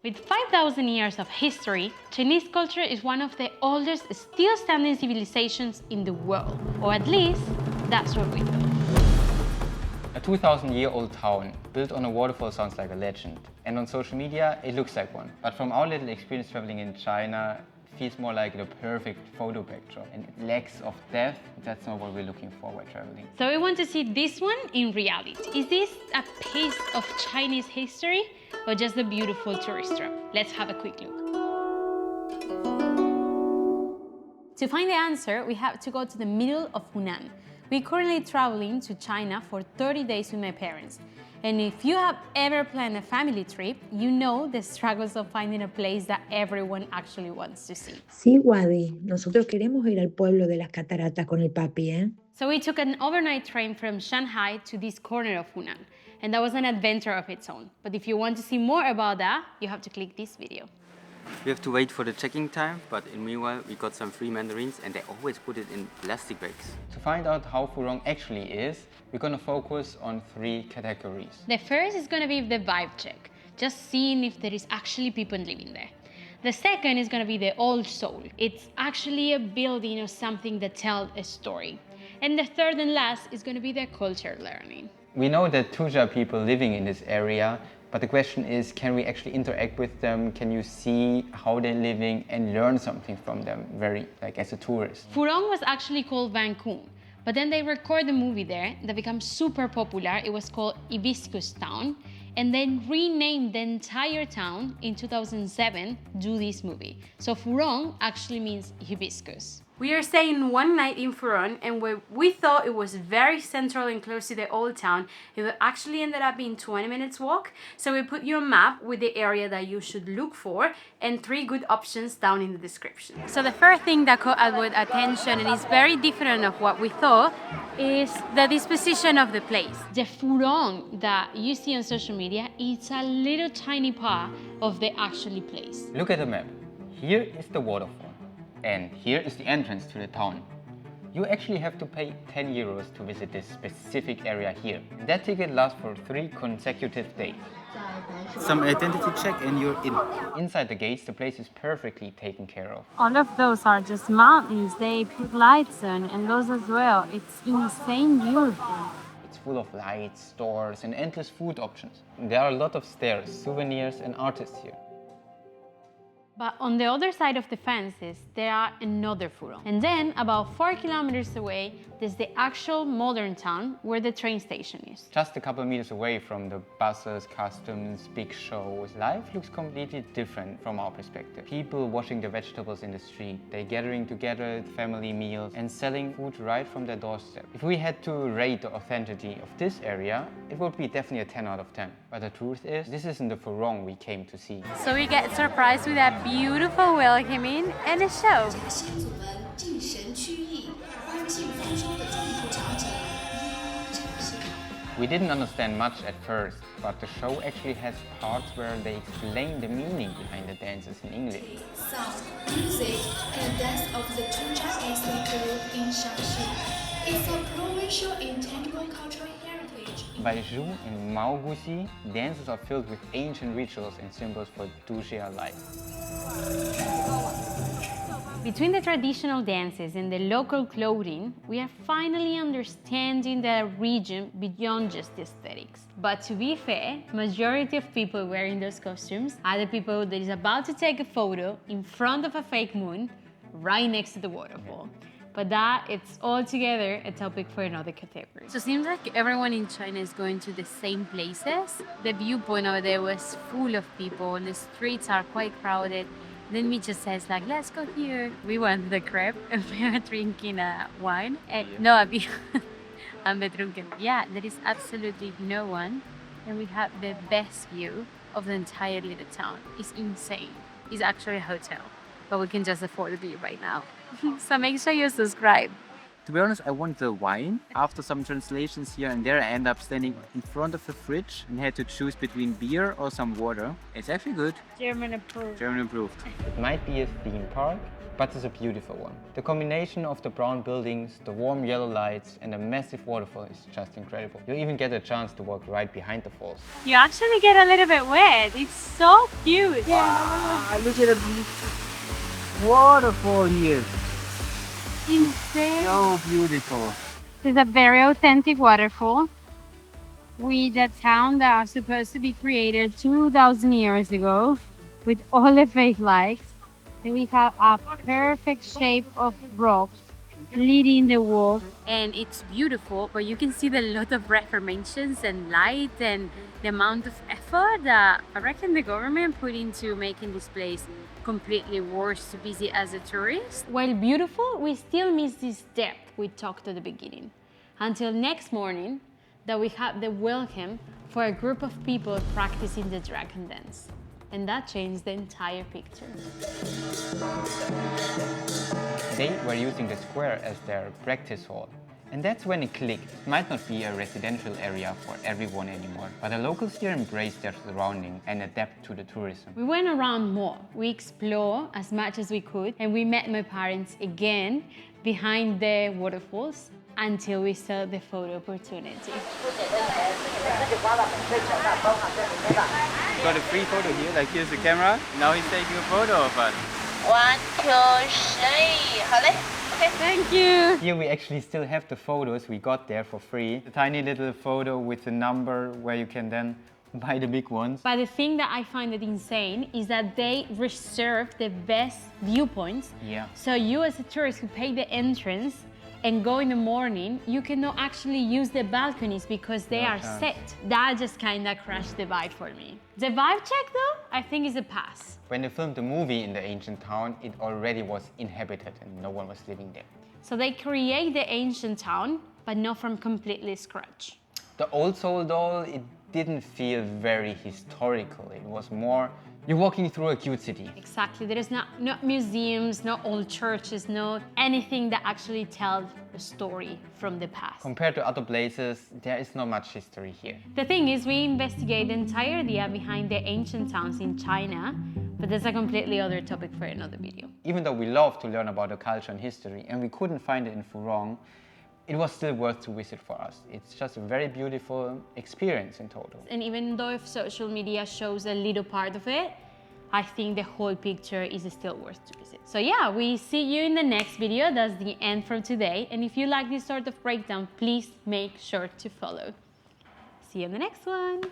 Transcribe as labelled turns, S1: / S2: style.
S1: With 5,000 years of history, Chinese culture is one of the oldest still standing civilizations in the world, or at least that's what we thought.
S2: A 2,000-year-old town built on a waterfall sounds like a legend, and on social media it looks like one. But from our little experience traveling in China, it feels more like the perfect photo backdrop, and it lacks of depth. That's not what we're looking for while traveling.
S1: So we want to see this one in reality. Is this a piece of Chinese history or just a beautiful tourist trap? Let's have a quick look. To find the answer, we have to go to the middle of Hunan. We're currently traveling to China for 30 days with my parents. And if you have ever planned a family trip, you know the struggles of finding a place that everyone actually wants to see.
S3: Sí, Wadi, nosotros queremos ir al pueblo de las cataratas con el papi, ¿eh?
S1: So we took an overnight train from Shanghai to this corner of Hunan. And that was an adventure of its own. But if you want to see more about that, you have to click this video.
S4: We have to wait for the checking time, but in meanwhile we got some free mandarins and they always put it in plastic bags.
S2: To find out how Furong actually is, we're going to focus on 3 categories.
S1: The first is going to be the vibe check, just seeing if there is actually people living there. The second is going to be the old soul. It's actually a building or something that tells a story. And the third and last is going to be the culture learning.
S2: We know that Tuja people living in this area, but the question is, can we actually interact with them? Can you see how they're living and learn something from them, as a tourist?
S1: Furong was actually called Vancouver, but then they recorded a movie there that became super popular. It was called Hibiscus Town, and then renamed the entire town in 2007 due to this movie. So Furong actually means hibiscus. We are staying one night in Furong, and where we thought it was very central and close to the old town, it actually ended up being 20 minutes walk. So we put you a map with the area that you should look for and 3 good options down in the description. So the first thing that caught our attention, and is very different of what we thought, is the disposition of the place. The Furong that you see on social media, it's a little tiny part of the actually place.
S2: Look at the map. Here is the waterfall. And here is the entrance to the town. You actually have to pay 10 euros to visit this specific area here. That ticket lasts for 3 consecutive days.
S4: Some identity check and you're in.
S2: Inside the gates, the place is perfectly taken care of.
S5: All of those are just mountains they put lights on, and those as well. It's insane beautiful.
S2: It's full of lights, stores, and endless food options. There are a lot of stairs, souvenirs, and artists here.
S1: But on the other side of the fences, there are another Furong. And then, about 4 kilometers away, there's the actual modern town where the train station is.
S2: Just a couple meters away from the buses, customs, big shows, life looks completely different from our perspective. People washing their vegetables in the street, they're gathering together, family meals, and selling food right from their doorstep. If we had to rate the authenticity of this area, it would be definitely a 10 out of 10. But the truth is, this isn't the Furong we came to see.
S1: So we get surprised with a beautiful welcoming and a show.
S2: We didn't understand much at first, but the show actually has parts where they explain the meaning behind the dances in English.
S6: Sound, music, and dance of the Tuja ethnic group in Shaanxi. It's a provincial intangible cultural heritage.
S2: By Zhu in Maoguxi, dances are filled with ancient rituals and symbols for Duzhia life.
S1: Between the traditional dances and the local clothing, we are finally understanding the region beyond just the aesthetics. But to be fair, majority of people wearing those costumes are the people that is about to take a photo in front of a fake moon right next to the waterfall. But that, it's altogether a topic for another category. So it seems like everyone in China is going to the same places. The viewpoint over there was full of people, and the streets are quite crowded. Then we just says like, let's go here. We went to the crepe and we are drinking wine. No, I'm betrunken. Yeah, there is absolutely no one. And we have the best view of the entire little town. It's insane. It's actually a hotel, but we can just afford to be right now. So make sure you subscribe.
S4: To be honest, I want the wine. After some translations here and there, I end up standing in front of the fridge and had to choose between beer or some water. It's actually good.
S5: German approved.
S4: German approved.
S2: It might be a theme park, but it's a beautiful one. The combination of the brown buildings, the warm yellow lights and the massive waterfall is just incredible. You even get a chance to walk right behind the falls.
S5: You actually get a little bit wet. It's so cute.
S4: Wow, look at the waterfall here.
S5: Insane.
S4: So beautiful.
S5: This is a very authentic waterfall with a town that was supposed to be created 2,000 years ago with all the fake lights. Then we have a perfect shape of rocks leading the wall. And it's beautiful, but you can see the lot of reformations and light and the amount of effort that I reckon the government put into making this place completely worth to visit as a tourist.
S1: While beautiful, we still miss this depth we talked at the beginning. Until next morning, that we have the welcome for a group of people practicing the dragon dance. And that changed the entire picture.
S2: They were using the square as their practice hall. And that's when it clicked. It might not be a residential area for everyone anymore, but the locals here embraced their surrounding and adapt to the tourism.
S1: We went around more. We explored as much as we could, and we met my parents again behind the waterfalls until we saw the photo opportunity.
S4: Got a free photo here, like here's the camera. Now he's taking a photo of us.
S7: 1, 2, 3，好嘞。
S5: Thank you.
S2: Here we actually still have the photos we got there for free. A tiny little photo with the number where you can then buy the big ones.
S1: But the thing that I find it insane is that they reserve the best viewpoints.
S2: Yeah.
S1: So you as a tourist who pay the entrance and go in the morning, you cannot actually use the balconies because they are set. That just kind of crashed the vibe for me. The vibe check though, I think is a pass.
S2: When they filmed the movie in the ancient town, it already was inhabited and no one was living there.
S1: So they create the ancient town, but not from completely scratch.
S2: The old Seoul doll, it didn't feel very historical. It was more, you're walking through a cute city.
S1: Exactly, there is no museums, no old churches, no anything that actually tells a story from the past.
S2: Compared to other places, there is not much history here.
S1: The thing is, we investigate the entire idea behind the ancient towns in China, but that's a completely other topic for another video.
S2: Even though we love to learn about the culture and history, and we couldn't find it in Furong, it was still worth to visit for us. It's just a very beautiful experience in total.
S1: And even though if social media shows a little part of it, I think the whole picture is still worth to visit. So yeah, we see you in the next video. That's the end for today. And if you like this sort of breakdown, please make sure to follow. See you in the next one.